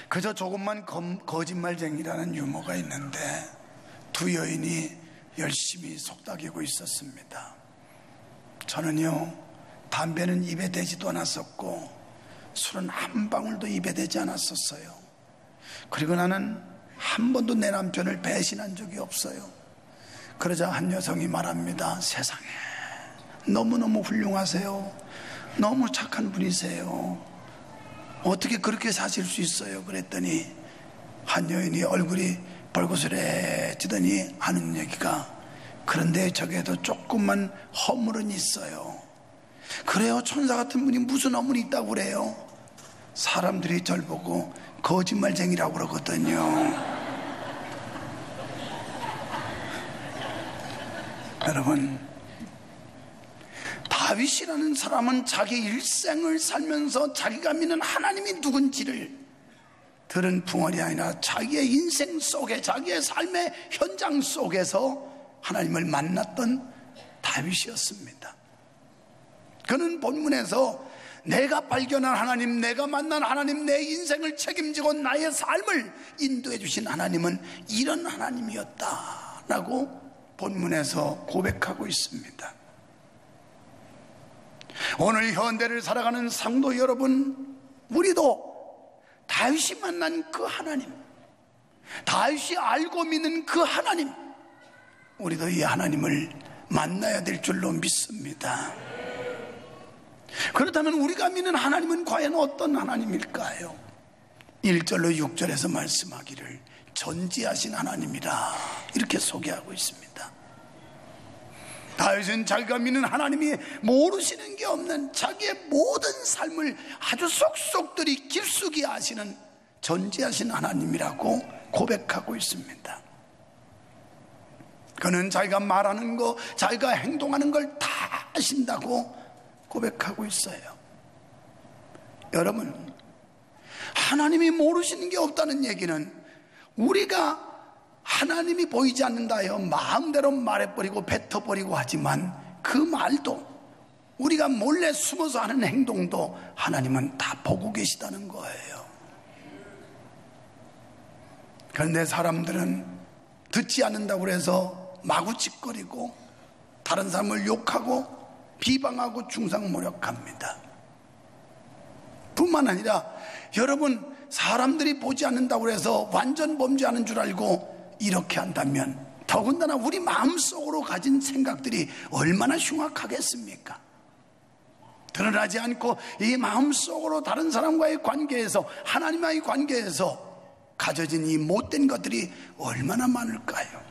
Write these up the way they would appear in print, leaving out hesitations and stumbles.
그저 조금만 거짓말쟁이라는 유머가 있는데 두 여인이 열심히 속닥이고 있었습니다. 저는요, 담배는 입에 대지도 않았었고 술은 한 방울도 입에 대지 않았었어요. 그리고 나는 한 번도 내 남편을 배신한 적이 없어요. 그러자 한 여성이 말합니다. 세상에, 너무너무 훌륭하세요. 너무 착한 분이세요. 어떻게 그렇게 사실 수 있어요? 그랬더니 한 여인이 얼굴이 벌거스레지더니 하는 얘기가, 그런데 저게도 조금만 허물은 있어요. 그래요? 천사 같은 분이 무슨 허물이 있다고 그래요? 사람들이 절 보고 거짓말쟁이라고 그러거든요. 여러분, 다윗이라는 사람은 자기 일생을 살면서 자기가 믿는 하나님이 누군지를 들은 풍월이 아니라 자기의 인생 속에, 자기의 삶의 현장 속에서 하나님을 만났던 다윗이었습니다. 그는 본문에서 내가 발견한 하나님, 내가 만난 하나님, 내 인생을 책임지고 나의 삶을 인도해 주신 하나님은 이런 하나님이었다라고 본문에서 고백하고 있습니다. 오늘 현대를 살아가는 성도 여러분, 우리도 다윗이 만난 그 하나님, 다윗이 알고 믿는 그 하나님, 우리도 이 하나님을 만나야 될 줄로 믿습니다. 그렇다면 우리가 믿는 하나님은 과연 어떤 하나님일까요? 1절로 6절에서 말씀하기를 전지하신 하나님이라 이렇게 소개하고 있습니다. 다윗은 자기가 믿는 하나님이 모르시는 게 없는 자기의 모든 삶을 아주 쏙쏙들이 깊숙이 아시는 전지하신 하나님이라고 고백하고 있습니다. 그는 자기가 말하는 거, 자기가 행동하는 걸 다 아신다고 고백하고 있어요. 여러분, 하나님이 모르시는 게 없다는 얘기는 우리가 하나님이 보이지 않는다요 마음대로 말해버리고 뱉어버리고 하지만 그 말도, 우리가 몰래 숨어서 하는 행동도 하나님은 다 보고 계시다는 거예요. 그런데 사람들은 듣지 않는다고 해서 마구짓거리고 다른 사람을 욕하고 비방하고 중상모략합니다. 뿐만 아니라 여러분, 사람들이 보지 않는다고 해서 완전 범죄하는 줄 알고 이렇게 한다면 더군다나 우리 마음속으로 가진 생각들이 얼마나 흉악하겠습니까? 드러나지 않고 이 마음속으로 다른 사람과의 관계에서, 하나님과의 관계에서 가져진 이 못된 것들이 얼마나 많을까요?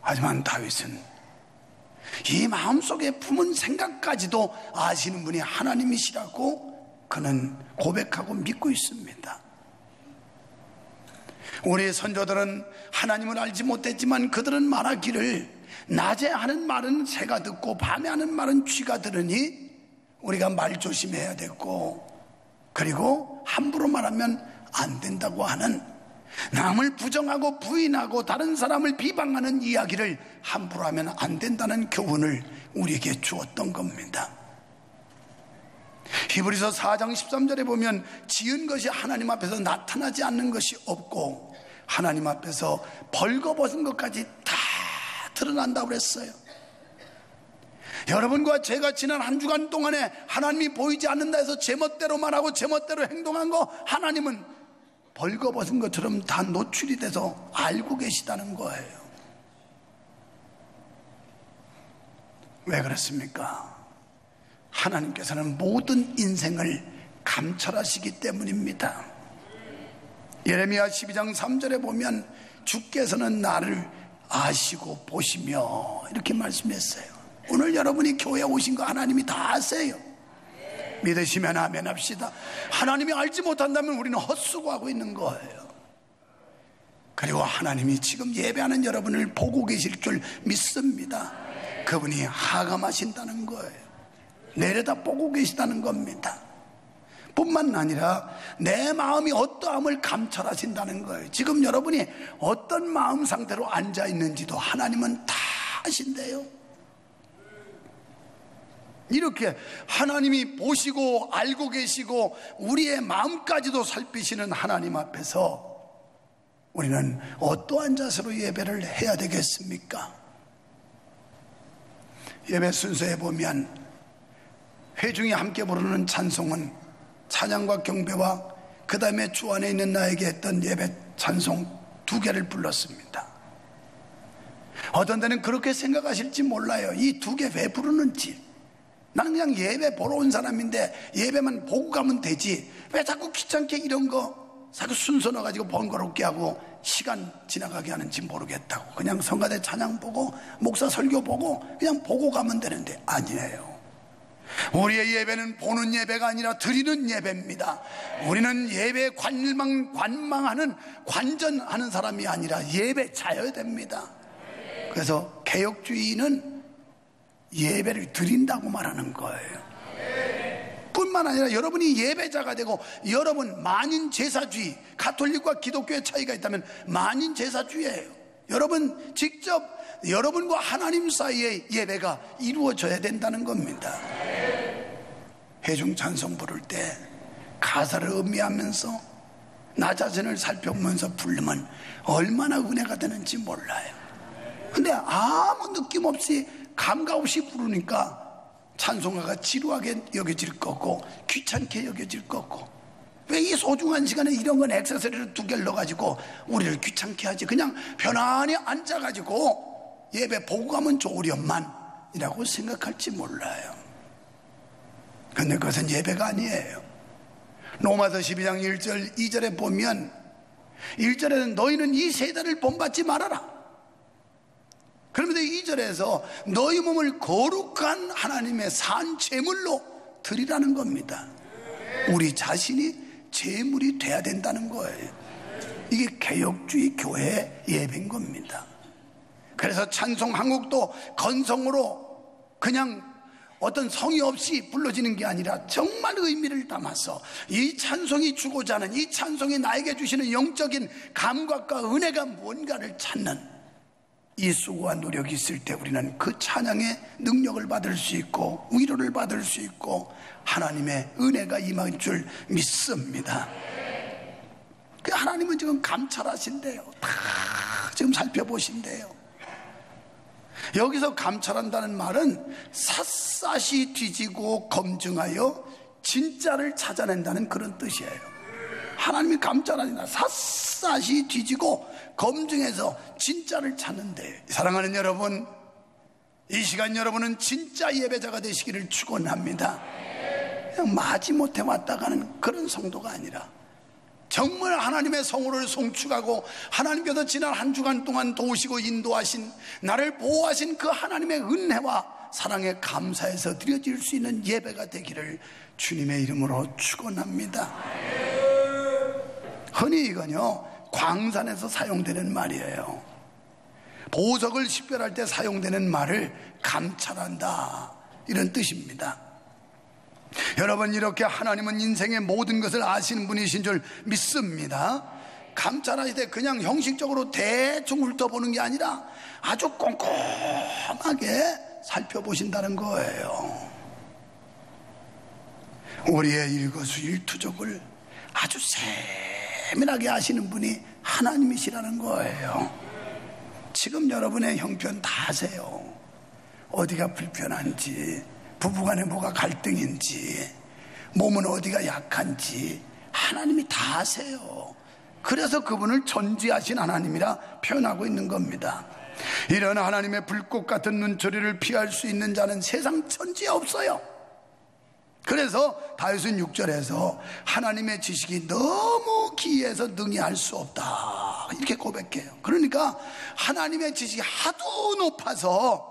하지만 다윗은 이 마음속에 품은 생각까지도 아시는 분이 하나님이시라고 그는 고백하고 믿고 있습니다. 우리 선조들은 하나님을 알지 못했지만 그들은 말하기를 낮에 하는 말은 새가 듣고 밤에 하는 말은 쥐가 들으니 우리가 말 조심해야 되고, 그리고 함부로 말하면 안 된다고 하는, 남을 부정하고 부인하고 다른 사람을 비방하는 이야기를 함부로 하면 안 된다는 교훈을 우리에게 주었던 겁니다. 히브리서 4장 13절에 보면 지은 것이 하나님 앞에서 나타나지 않는 것이 없고 하나님 앞에서 벌거벗은 것까지 다 드러난다고 그랬어요. 여러분과 제가 지난 한 주간 동안에 하나님이 보이지 않는다 해서 제멋대로 말하고 제멋대로 행동한 거, 하나님은 벌거벗은 것처럼 다 노출이 돼서 알고 계시다는 거예요. 왜 그렇습니까? 하나님께서는 모든 인생을 감찰하시기 때문입니다. 예레미야 12장 3절에 보면 주께서는 나를 아시고 보시며 이렇게 말씀했어요. 오늘 여러분이 교회에 오신 거 하나님이 다 아세요. 믿으시면 아멘 합시다. 하나님이 알지 못한다면 우리는 헛수고하고 있는 거예요. 그리고 하나님이 지금 예배하는 여러분을 보고 계실 줄 믿습니다. 그분이 하감하신다는 거예요. 내려다보고 계시다는 겁니다. 뿐만 아니라 내 마음이 어떠함을 감찰하신다는 거예요. 지금 여러분이 어떤 마음 상태로 앉아 있는지도 하나님은 다 아신대요. 이렇게 하나님이 보시고 알고 계시고 우리의 마음까지도 살피시는 하나님 앞에서 우리는 어떠한 자세로 예배를 해야 되겠습니까? 예배 순서에 보면 회중이 함께 부르는 찬송은 찬양과 경배와 그 다음에 주 안에 있는 나에게 했던 예배 찬송 2개를 불렀습니다. 어떤 데는 그렇게 생각하실지 몰라요. 이 2개 왜 부르는지. 나는 그냥 예배 보러 온 사람인데 예배만 보고 가면 되지, 왜 자꾸 귀찮게 이런 거 자꾸 순서 넣어가지고 번거롭게 하고 시간 지나가게 하는지 모르겠다고, 그냥 성가대 찬양 보고 목사 설교 보고 그냥 보고 가면 되는데, 아니에요. 우리의 예배는 보는 예배가 아니라 드리는 예배입니다. 우리는 예배에 관망하는 관전하는 사람이 아니라 예배자여야 됩니다. 그래서 개혁주의는 예배를 드린다고 말하는 거예요. 뿐만 아니라 여러분이 예배자가 되고, 여러분 만인 제사주의, 가톨릭과 기독교의 차이가 있다면 만인 제사주의예요. 여러분 직접 여러분과 하나님 사이의 예배가 이루어져야 된다는 겁니다. 회중 찬송 부를 때 가사를 음미하면서 나 자신을 살펴보면서 부르면 얼마나 은혜가 되는지 몰라요. 근데 아무 느낌 없이 감각 없이 부르니까 찬송가가 지루하게 여겨질 거고 귀찮게 여겨질 거고, 왜 이 소중한 시간에 이런 건 액세서리를 2개를 넣어가지고 우리를 귀찮게 하지, 그냥 편안히 앉아가지고 예배 보고 가면 좋으련만 이라고 생각할지 몰라요. 근데 그것은 예배가 아니에요. 로마서 12장 1절 2절에 보면 1절에는 너희는 이 세대를 본받지 말아라. 그러면서 2절에서 너희 몸을 거룩한 하나님의 산 제물로 드리라는 겁니다. 우리 자신이 제물이 돼야 된다는 거예요. 이게 개혁주의 교회의 예배인 겁니다. 그래서 찬송 한 곡도 건성으로 그냥 어떤 성의 없이 불러지는 게 아니라 정말 의미를 담아서 이 찬송이 주고자 하는, 이 찬송이 나에게 주시는 영적인 감각과 은혜가 뭔가를 찾는 이 수고와 노력이 있을 때 우리는 그 찬양의 능력을 받을 수 있고 위로를 받을 수 있고 하나님의 은혜가 임할 줄 믿습니다. 하나님은 지금 감찰하신대요. 다 지금 살펴보신대요. 여기서 감찰한다는 말은 샅샅이 뒤지고 검증하여 진짜를 찾아낸다는 그런 뜻이에요. 하나님이 감찰하니까 샅샅이 뒤지고 검증해서 진짜를 찾는데, 사랑하는 여러분, 이 시간 여러분은 진짜 예배자가 되시기를 축원합니다. 그냥 마지못해 왔다 가는 그런 성도가 아니라 정말 하나님의 성호를 송축하고 하나님께서 지난 한 주간 동안 도우시고 인도하신, 나를 보호하신 그 하나님의 은혜와 사랑에 감사해서 드려질 수 있는 예배가 되기를 주님의 이름으로 축원합니다. 흔히 이건요 광산에서 사용되는 말이에요. 보석을 식별할 때 사용되는 말을 감찰한다, 이런 뜻입니다. 여러분, 이렇게 하나님은 인생의 모든 것을 아시는 분이신 줄 믿습니다. 감찰할 때 그냥 형식적으로 대충 훑어보는 게 아니라 아주 꼼꼼하게 살펴보신다는 거예요. 우리의 일거수일투족을 아주 세밀하게 아시는 분이 하나님이시라는 거예요. 지금 여러분의 형편 다 아세요. 어디가 불편한지, 부부간에 뭐가 갈등인지, 몸은 어디가 약한지 하나님이 다 아세요. 그래서 그분을 전지하신 하나님이라 표현하고 있는 겁니다. 이런 하나님의 불꽃 같은 눈초리를 피할 수 있는 자는 세상 천지에 없어요. 그래서 다윗은 6절에서 하나님의 지식이 너무 기이해서 능히 알 수 없다, 이렇게 고백해요. 그러니까 하나님의 지식이 하도 높아서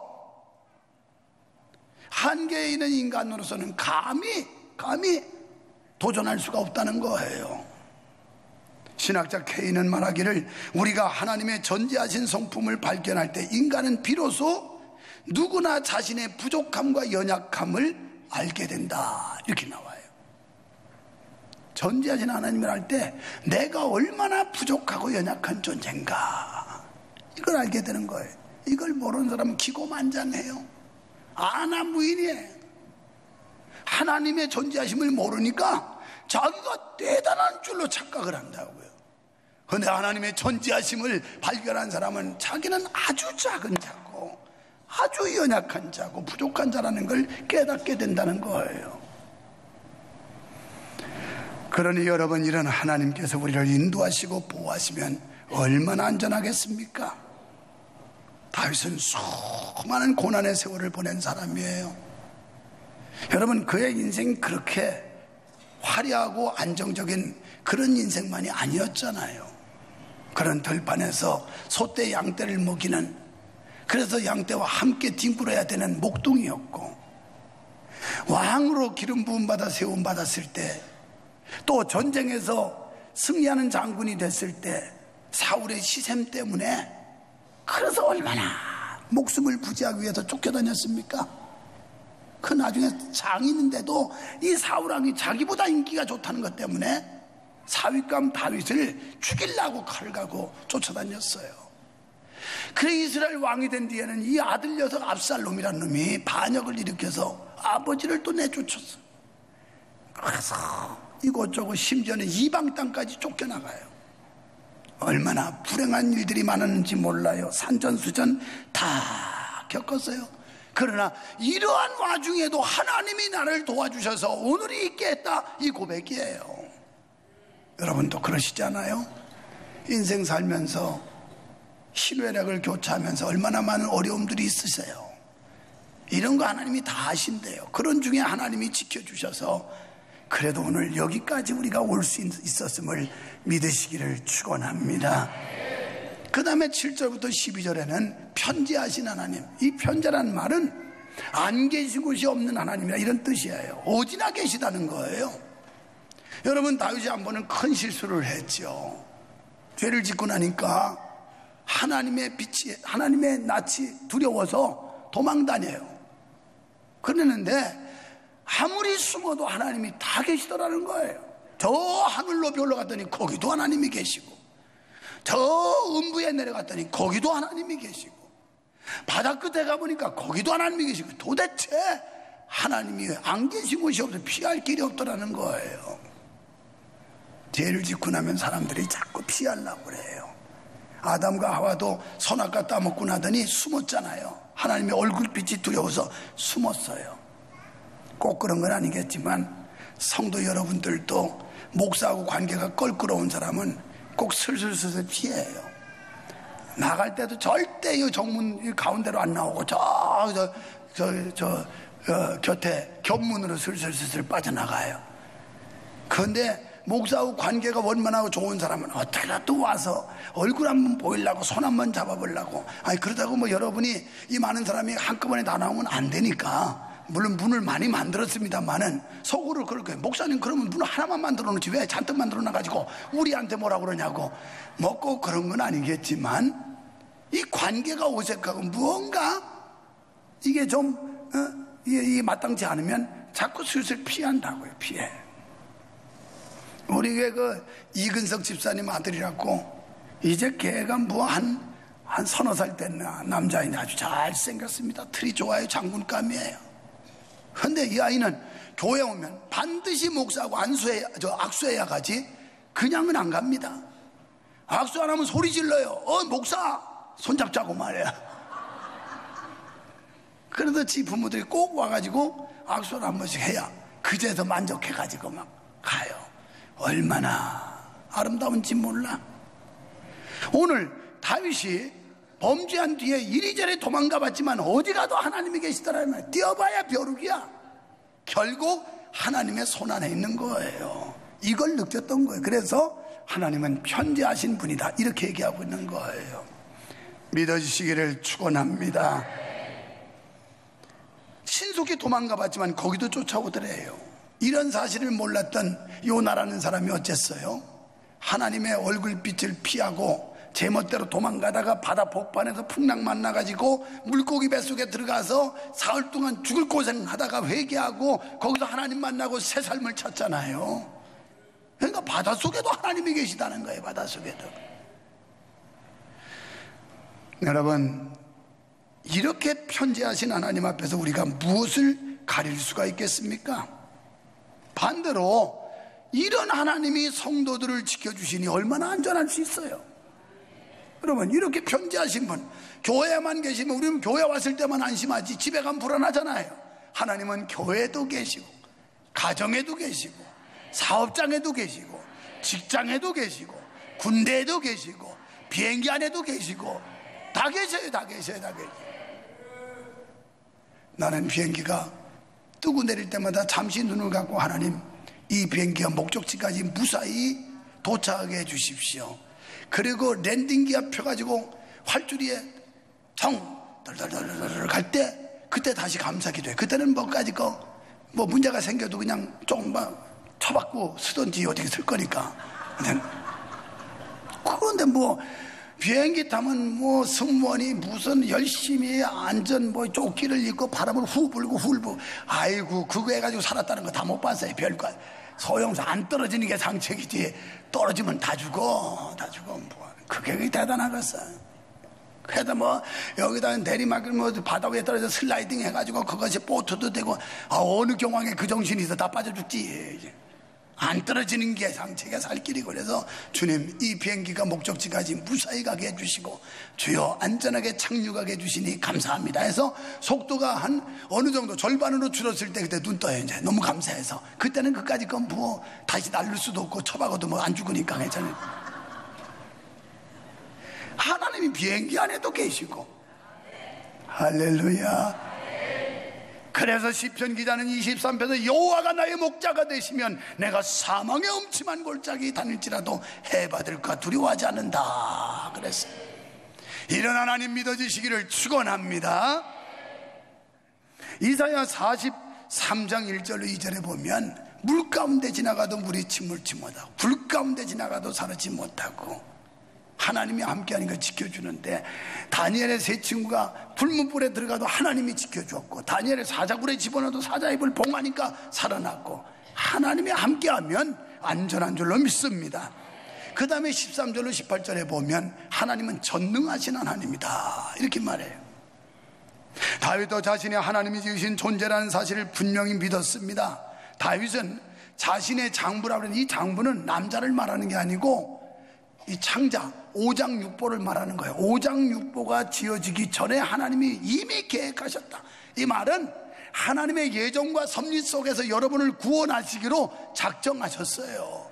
한계에 있는 인간으로서는 감히 도전할 수가 없다는 거예요. 신학자 케인은 말하기를, 우리가 하나님의 전지하신 성품을 발견할 때 인간은 비로소 누구나 자신의 부족함과 연약함을 알게 된다, 이렇게 나와요. 전지하신 하나님을 알 때 내가 얼마나 부족하고 연약한 존재인가, 이걸 알게 되는 거예요. 이걸 모르는 사람은 기고만장해요. 아나무인이에요. 하나님의 존재하심을 모르니까 자기가 대단한 줄로 착각을 한다고요. 그런데 하나님의 존재하심을 발견한 사람은 자기는 아주 작은 자고 아주 연약한 자고 부족한 자라는 걸 깨닫게 된다는 거예요. 그러니 여러분, 이런 하나님께서 우리를 인도하시고 보호하시면 얼마나 안전하겠습니까? 다윗은 수많은 고난의 세월을 보낸 사람이에요. 여러분, 그의 인생이 그렇게 화려하고 안정적인 그런 인생만이 아니었잖아요. 그런 들판에서 소떼 양떼를 먹이는, 그래서 양떼와 함께 뒹굴어야 되는 목동이었고, 왕으로 기름 부음 받아 세움 받았을 때, 또 전쟁에서 승리하는 장군이 됐을 때 사울의 시샘 때문에, 그래서 얼마나 목숨을 부지하기 위해서 쫓겨다녔습니까? 그 나중에 장인인데도 이 사울왕이 자기보다 인기가 좋다는 것 때문에 사윗감 다윗을 죽이려고 칼을 가고 쫓아다녔어요. 그래 이스라엘 왕이 된 뒤에는 이 아들 녀석 압살롬이라는 놈이 반역을 일으켜서 아버지를 또 내쫓았어. 그래서 이곳저곳 심지어는 이방 땅까지 쫓겨나가요. 얼마나 불행한 일들이 많았는지 몰라요. 산전수전 다 겪었어요. 그러나 이러한 와중에도 하나님이 나를 도와주셔서 오늘이 있게 했다, 이 고백이에요. 여러분도 그러시잖아요. 인생 살면서 희노애락을 교차하면서 얼마나 많은 어려움들이 있으세요. 이런 거 하나님이 다 아신대요. 그런 중에 하나님이 지켜주셔서 그래도 오늘 여기까지 우리가 올 수 있었음을 믿으시기를 축원합니다. 그 다음에 7절부터 12절에는 편지하신 하나님, 이 편지라는 말은 안 계신 곳이 없는 하나님이라 이런 뜻이에요. 어디나 계시다는 거예요. 여러분, 다윗이 한 번은 큰 실수를 했죠. 죄를 짓고 나니까 하나님의 빛이, 하나님의 낯이 두려워서 도망 다녀요. 그러는데 아무리 숨어도 하나님이 다 계시더라는 거예요. 저 하늘 높이 올라갔더니 거기도 하나님이 계시고, 저 음부에 내려갔더니 거기도 하나님이 계시고, 바다 끝에 가보니까 거기도 하나님이 계시고, 도대체 하나님이 안 계신 곳이 없어 피할 길이 없더라는 거예요. 죄를 짓고 나면 사람들이 자꾸 피하려고 그래요. 아담과 하와도 선악과 따먹고 나더니 숨었잖아요. 하나님의 얼굴빛이 두려워서 숨었어요. 꼭 그런 건 아니겠지만 성도 여러분들도 목사하고 관계가 껄끄러운 사람은 꼭 슬슬슬슬 피해요. 나갈 때도 절대 이 정문 가운데로 안 나오고 곁에 곁문으로 슬슬슬슬 빠져나가요. 그런데 목사하고 관계가 원만하고 좋은 사람은 어떻게라도 와서 얼굴 한번 보이려고 손 한번 잡아보려고. 아니, 그러다고 뭐 여러분이 이 많은 사람이 한꺼번에 다 나오면 안 되니까, 물론 문을 많이 만들었습니다만은 속으로 그럴 거예요. 목사님, 그러면 문 하나만 만들어 놓지 왜 잔뜩 만들어 놔가지고 우리한테 뭐라 그러냐고. 뭐 꼭 그런 건 아니겠지만 이 관계가 어색하고 무언가 이게 좀 이게 마땅치 않으면 자꾸 슬슬 피한다고요. 피해. 우리 교회 그 이근석 집사님 아들이라고, 이제 걔가 뭐 한 서너 살 됐나 남자인데 아주 잘생겼습니다. 틀이 좋아요. 장군감이에요. 근데 이 아이는 교회 오면 반드시 목사하고 악수해야 가지 그냥은 안 갑니다. 악수 안 하면 소리 질러요. 목사 손잡자고 말이야. 그래서 지 부모들이 꼭 와가지고 악수를 한 번씩 해야 그제서 만족해가지고 막 가요. 얼마나 아름다운지 몰라. 오늘 다윗이 범죄한 뒤에 이리저리 도망가 봤지만 어디 가도 하나님이 계시더라면 뛰어봐야 벼룩이야. 결국 하나님의 손 안에 있는 거예요. 이걸 느꼈던 거예요. 그래서 하나님은 편지하신 분이다, 이렇게 얘기하고 있는 거예요. 믿어주시기를 축원합니다. 신속히 도망가 봤지만 거기도 쫓아오더래요. 이런 사실을 몰랐던 요나라는 사람이 어쨌어요? 하나님의 얼굴빛을 피하고 제멋대로 도망가다가 바다 복판에서 풍랑 만나가지고 물고기 뱃속에 들어가서 사흘 동안 죽을 고생하다가 회개하고 거기서 하나님 만나고 새 삶을 찾잖아요. 그러니까 바닷속에도 하나님이 계시다는 거예요. 바닷속에도. 여러분, 이렇게 편지하신 하나님 앞에서 우리가 무엇을 가릴 수가 있겠습니까? 반대로 이런 하나님이 성도들을 지켜주시니 얼마나 안전할 수 있어요. 여러분, 이렇게 편지하신 분, 교회에만 계시면 우리는 교회 왔을 때만 안심하지 집에 가면 불안하잖아요. 하나님은 교회에도 계시고 가정에도 계시고 사업장에도 계시고 직장에도 계시고 군대에도 계시고 비행기 안에도 계시고 다 계셔요. 다 계셔요. 다 계셔요. 나는 비행기가 뜨고 내릴 때마다 잠시 눈을 감고 하나님, 이 비행기가 목적지까지 무사히 도착하게 해주십시오. 그리고 랜딩기가 펴가지고 활주리에 덜덜덜덜 갈 때 그때 다시 감사기도해. 그때는 뭐까지 뭐 문제가 생겨도 그냥 조금만 쳐박고 쓰던지 어떻게 쓸 거니까. 그런데 뭐 비행기 타면 뭐 승무원이 무슨 열심히 안전 뭐 조끼를 입고 바람을 후 불고 아이고 그거 해가지고 살았다는 거 다 못 봤어요. 별거 소용없어. 안 떨어지는 게 상책이지. 떨어지면 다 죽어. 뭐 그게 대단하겠어. 그래도 뭐 여기다 내리막을 뭐 바다 위에 떨어져 슬라이딩 해가지고 그것이 보트도 되고 어느 경황에 그 정신이 있어. 다 빠져 죽지. 안 떨어지는 게 상책에 살 길이고. 그래서 주님, 이 비행기가 목적지까지 무사히 가게 해주시고 주여 안전하게 착륙하게 해주시니 감사합니다 해서 속도가 한 어느 정도 절반으로 줄었을 때 그때 눈 떠요. 이제 너무 감사해서. 그때는 그까짓 건 뭐 다시 날릴 수도 없고 쳐박아도 뭐 안 죽으니까 괜찮아요. 하나님이 비행기 안에도 계시고. 할렐루야. 그래서 시편 기자는 23편에서 여호와가 나의 목자가 되시면 내가 사망의 음침한 골짜기 다닐지라도 해받을까 두려워하지 않는다 그랬어요. 이런 하나님 믿어지시기를 축원합니다. 이사야 43장 1절로 2절에 보면 물 가운데 지나가도 물이 침몰치 못하고 불 가운데 지나가도 사르지 못하고 하나님이 함께하는 걸 지켜주는데, 다니엘의 세 친구가 불문불에 들어가도 하나님이 지켜주었고 다니엘의 사자굴에 집어넣어도 사자 입을 봉하니까 살아났고 하나님이 함께하면 안전한 줄로 믿습니다. 그 다음에 13절로 18절에 보면 하나님은 전능하신 하나님이다 이렇게 말해요. 다윗도 자신이 하나님이 지으신 존재라는 사실을 분명히 믿었습니다. 다윗은 자신의 장부라고 하는 이 장부는 남자를 말하는 게 아니고 이 창자 오장육보를 말하는 거예요. 오장육보가 지어지기 전에 하나님이 이미 계획하셨다. 이 말은 하나님의 예정과 섭리 속에서 여러분을 구원하시기로 작정하셨어요.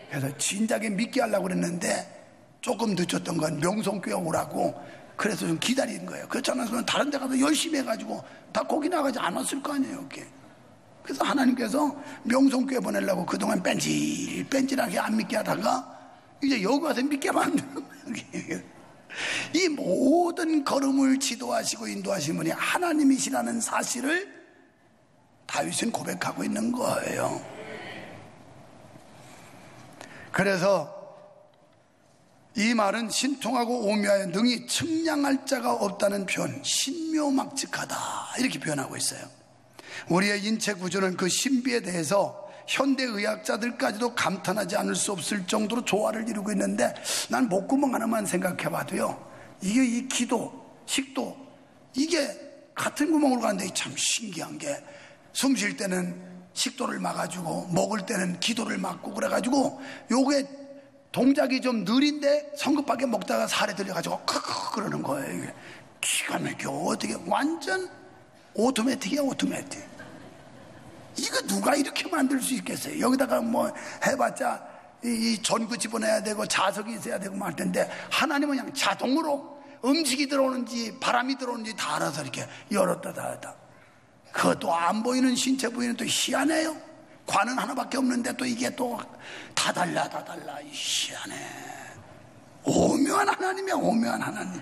그래서 진작에 믿게 하려고 그랬는데 조금 늦었던 건 명성교회 오라고 그래서 좀 기다린 거예요. 그렇지 않았으면 다른 데 가서 열심히 해가지고 다 거기 나가지 않았을 거 아니에요. 이렇게. 그래서 하나님께서 명성교회 보내려고 그동안 뺀질뺀질하게 안 믿게 하다가 이제 여기 와서 믿게 만드는 거예요. 이 모든 걸음을 지도하시고 인도하시는 분이 하나님이시라는 사실을 다윗은 고백하고 있는 거예요. 그래서 이 말은 신통하고 오묘하여 능히 측량할 자가 없다는 표현, 신묘막측하다 이렇게 표현하고 있어요. 우리의 인체 구조는 그 신비에 대해서 현대의학자들까지도 감탄하지 않을 수 없을 정도로 조화를 이루고 있는데, 난 목구멍 하나만 생각해봐도요, 이게 이 기도, 식도 이게 같은 구멍으로 가는데 참 신기한 게, 숨 쉴 때는 식도를 막아주고 먹을 때는 기도를 막고 그래가지고 요게 동작이 좀 느린데 성급하게 먹다가 살에 들려가지고 크크 그러는 거예요. 이게 기가 막혀. 어떻게 완전 오토매틱이야. 오토매틱. 이거 누가 이렇게 만들 수 있겠어요? 여기다가 뭐 해봤자 이 전구 집어넣어야 되고 자석이 있어야 되고 뭐 할 텐데, 하나님은 그냥 자동으로 음식이 들어오는지 바람이 들어오는지 다 알아서 이렇게 열었다 닫았다. 그것도 안 보이는 신체 부위는 또 희한해요. 관은 하나밖에 없는데 또 이게 또 다 달라 희한해. 오묘한 하나님이야. 오묘한 하나님.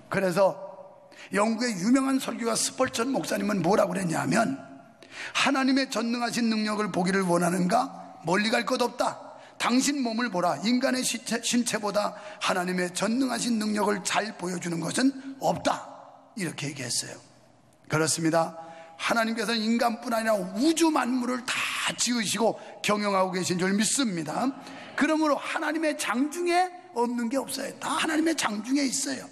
그래서 영국의 유명한 설교가 스펄전 목사님은 뭐라고 그랬냐면, 하나님의 전능하신 능력을 보기를 원하는가? 멀리 갈 것 없다. 당신 몸을 보라. 인간의 신체보다 하나님의 전능하신 능력을 잘 보여주는 것은 없다. 이렇게 얘기했어요. 그렇습니다. 하나님께서는 인간뿐 아니라 우주 만물을 다 지으시고 경영하고 계신 줄 믿습니다. 그러므로 하나님의 장중에 없는 게 없어요. 다 하나님의 장중에 있어요.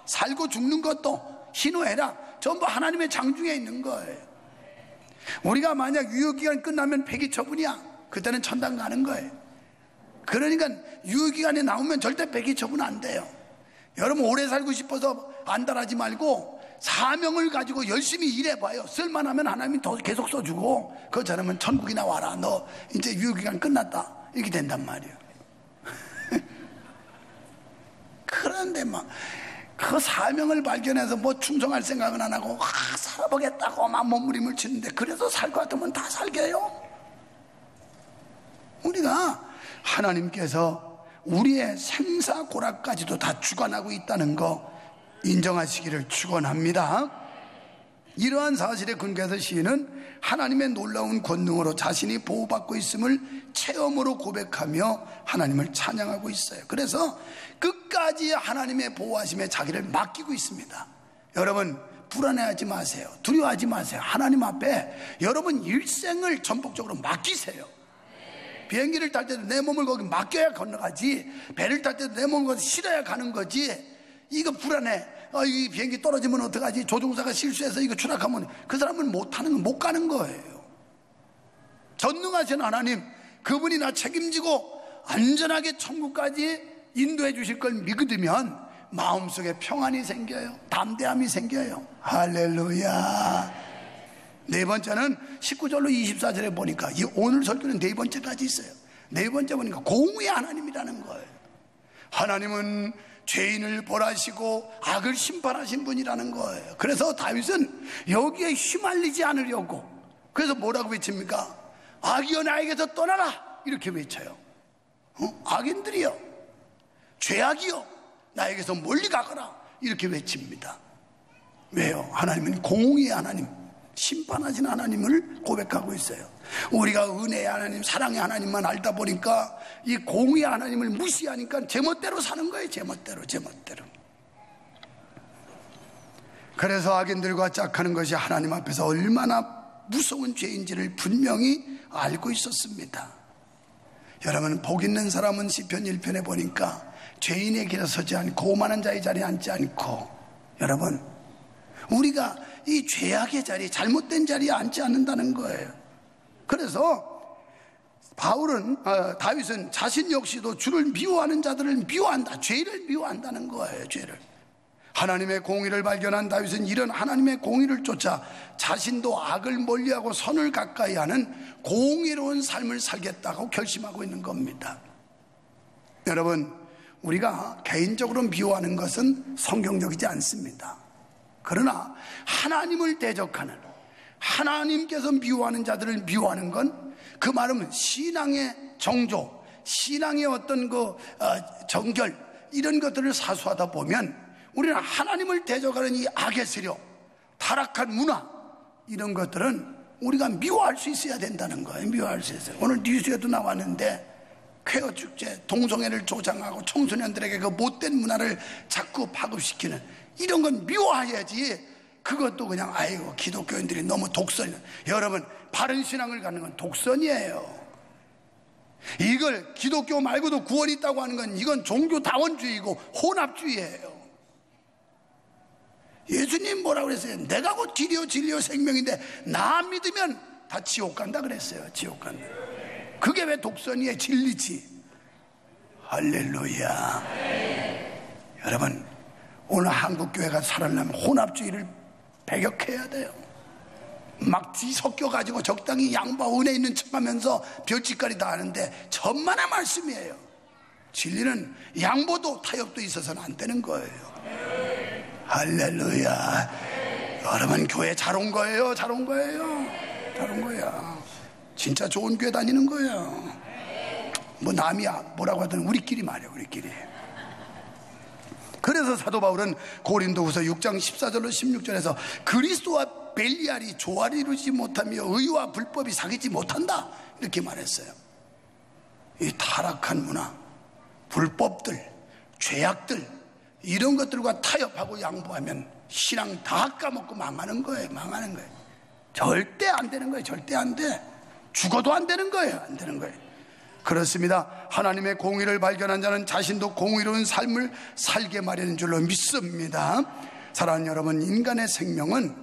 살고 죽는 것도 희노애락 전부 하나님의 장중에 있는 거예요. 우리가 만약 유효기간 끝나면 폐기 처분이야. 그때는 천당 가는 거예요. 그러니까 유효기간에 나오면 절대 폐기 처분 안 돼요. 여러분 오래 살고 싶어서 안달하지 말고 사명을 가지고 열심히 일해봐요. 쓸만하면 하나님이 더 계속 써주고, 그렇지 않으면 천국이나 와라. 너 이제 유효기간 끝났다. 이렇게 된단 말이에요. 그런데 막 그 사명을 발견해서 뭐 충성할 생각은 안 하고 살아보겠다고 막 몸부림을 치는데, 그래서 살 것 같으면 다 살게요. 우리가 하나님께서 우리의 생사고락까지도 다 주관하고 있다는 거 인정하시기를 축원합니다. 이러한 사실에 근거해서 시인은 하나님의 놀라운 권능으로 자신이 보호받고 있음을 체험으로 고백하며 하나님을 찬양하고 있어요. 그래서 끝까지 하나님의 보호하심에 자기를 맡기고 있습니다. 여러분 불안해하지 마세요. 두려워하지 마세요. 하나님 앞에 여러분 일생을 전폭적으로 맡기세요. 비행기를 탈 때도 내 몸을 거기 맡겨야 건너가지, 배를 탈 때도 내 몸을 거기 실어야 가는 거지. 이거 불안해. 이 비행기 떨어지면 어떡하지? 조종사가 실수해서 이거 추락하면 그 사람은 못 가는 거예요. 전능하신 하나님, 그분이 나 책임지고 안전하게 천국까지 인도해 주실 걸 믿으면 마음속에 평안이 생겨요. 담대함이 생겨요. 할렐루야. 네 번째는 19절로 24절에 보니까, 오늘 설교는 네 번째까지 있어요. 네 번째 보니까 공의의 하나님이라는 거예요. 하나님은 죄인을 벌하시고 악을 심판하신 분이라는 거예요. 그래서 다윗은 여기에 휘말리지 않으려고, 그래서 뭐라고 외칩니까? 악이여 나에게서 떠나라, 이렇게 외쳐요. 악인들이여, 죄악이여 나에게서 멀리 가거라, 이렇게 외칩니다. 왜요? 하나님은 공의의 하나님, 심판하신 하나님을 고백하고 있어요. 우리가 은혜의 하나님, 사랑의 하나님만 알다 보니까 이 공의의 하나님을 무시하니까 제멋대로 사는 거예요. 제멋대로. 그래서 악인들과 짝하는 것이 하나님 앞에서 얼마나 무서운 죄인지를 분명히 알고 있었습니다. 여러분, 복 있는 사람은 시편 1편에 보니까 죄인의 길에 서지 않고 오만한 자의 자리에 앉지 않고, 여러분 우리가 이 죄악의 자리, 잘못된 자리에 앉지 않는다는 거예요. 그래서 다윗은 자신 역시도 주를 미워하는 자들을 미워한다, 죄를 미워한다는 거예요. 죄를. 하나님의 공의를 발견한 다윗은 이런 하나님의 공의를 쫓아 자신도 악을 멀리하고 선을 가까이 하는 공의로운 삶을 살겠다고 결심하고 있는 겁니다. 여러분, 우리가 개인적으로 미워하는 것은 성경적이지 않습니다. 그러나 하나님을 대적하는, 하나님께서 미워하는 자들을 미워하는 건, 그 말은 신앙의 정조, 신앙의 어떤 정결, 이런 것들을 사수하다 보면 우리는 하나님을 대적하는 이 악의 세력, 타락한 문화, 이런 것들은 우리가 미워할 수 있어야 된다는 거예요. 미워할 수 있어요. 오늘 뉴스에도 나왔는데 쾌어 축제, 동성애를 조장하고 청소년들에게 그 못된 문화를 자꾸 파급시키는, 이런 건 미워해야지. 그것도 그냥 아이고 기독교인들이 너무 독선. 여러분, 바른 신앙을 갖는 건 독선이에요. 이걸 기독교 말고도 구원이 있다고 하는 건 이건 종교다원주의고 혼합주의예요. 예수님 뭐라고 그랬어요? 내가 곧 길이요 진리요 생명인데 나 믿으면 다 지옥 간다 그랬어요. 지옥 간다. 그게 왜 독선이에요? 진리지. 할렐루야. 여러분, 오늘 한국교회가 살아나면 혼합주의를 배격해야 돼요. 막 뒤섞여가지고 적당히 양보와 은혜 있는 척하면서 별짓거리 다 하는데 천만의 말씀이에요. 진리는 양보도 타협도 있어서는 안 되는 거예요. 할렐루야. 여러분, 교회 잘 온 거예요. 잘 온 거야. 진짜 좋은 교회 다니는 거예요. 뭐 남이야 뭐라고 하든 우리끼리 말이야, 우리끼리. 그래서 사도 바울은 고린도후서 6장 14절로 16절에서 그리스도와 벨리알이 조화를 이루지 못하며 의와 불법이 사귀지 못한다, 이렇게 말했어요. 이 타락한 문화, 불법들, 죄악들, 이런 것들과 타협하고 양보하면 신앙 다 까먹고 망하는 거예요. 절대 안 되는 거예요. 절대 안 돼. 죽어도 안 되는 거예요. 안 되는 거예요. 그렇습니다. 하나님의 공의를 발견한 자는 자신도 공의로운 삶을 살게 마련인 줄로 믿습니다. 사랑하는 여러분, 인간의 생명은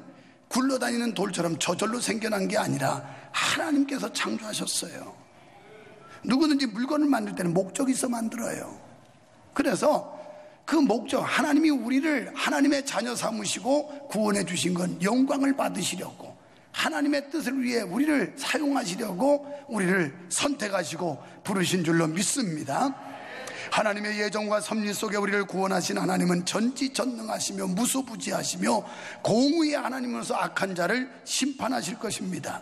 굴러다니는 돌처럼 저절로 생겨난 게 아니라 하나님께서 창조하셨어요. 누구든지 물건을 만들 때는 목적이 있어 만들어요. 그래서 그 목적, 하나님이 우리를 하나님의 자녀 삼으시고 구원해 주신 건 영광을 받으시려고, 하나님의 뜻을 위해 우리를 사용하시려고 우리를 선택하시고 부르신 줄로 믿습니다. 하나님의 예정과 섭리 속에 우리를 구원하신 하나님은 전지전능하시며 무소부지하시며 공의의 하나님으로서 악한 자를 심판하실 것입니다.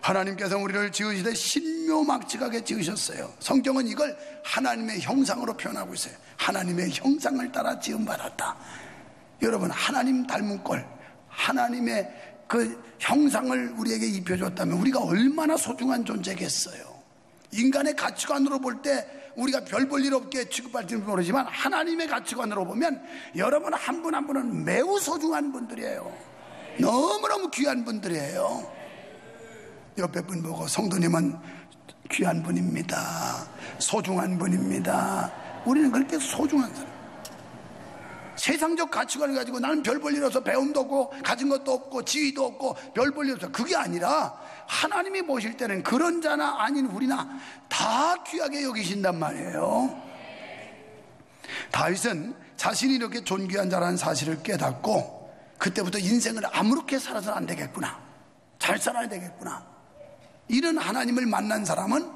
하나님께서 우리를 지으시되 신묘막측하게 지으셨어요. 성경은 이걸 하나님의 형상으로 표현하고 있어요. 하나님의 형상을 따라 지음받았다. 여러분, 하나님 닮은 꼴, 하나님의 그 형상을 우리에게 입혀줬다면 우리가 얼마나 소중한 존재겠어요. 인간의 가치관으로 볼 때 우리가 별 볼 일 없게 취급할지는 모르지만 하나님의 가치관으로 보면 여러분 한 분 한 분은 매우 소중한 분들이에요. 너무너무 귀한 분들이에요. 옆에 분 보고, 성도님은 귀한 분입니다, 소중한 분입니다. 우리는 그렇게 소중한 사람. 세상적 가치관을 가지고 나는 별 볼 일 없어, 배움도 없고 가진 것도 없고 지위도 없고 별 볼 일 없어, 그게 아니라 하나님이 보실 때는 그런 자나 아닌 우리나 다 귀하게 여기신단 말이에요. 다윗은 자신이 이렇게 존귀한 자라는 사실을 깨닫고 그때부터 인생을 아무렇게 살아서는 안 되겠구나, 잘 살아야 되겠구나. 이런 하나님을 만난 사람은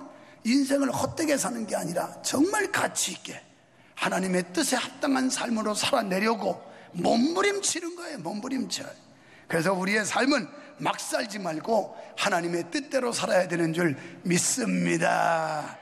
인생을 헛되게 사는 게 아니라 정말 가치 있게 하나님의 뜻에 합당한 삶으로 살아내려고 몸부림치는 거예요. 몸부림쳐. 그래서 우리의 삶은 막 살지 말고 하나님의 뜻대로 살아야 되는 줄 믿습니다.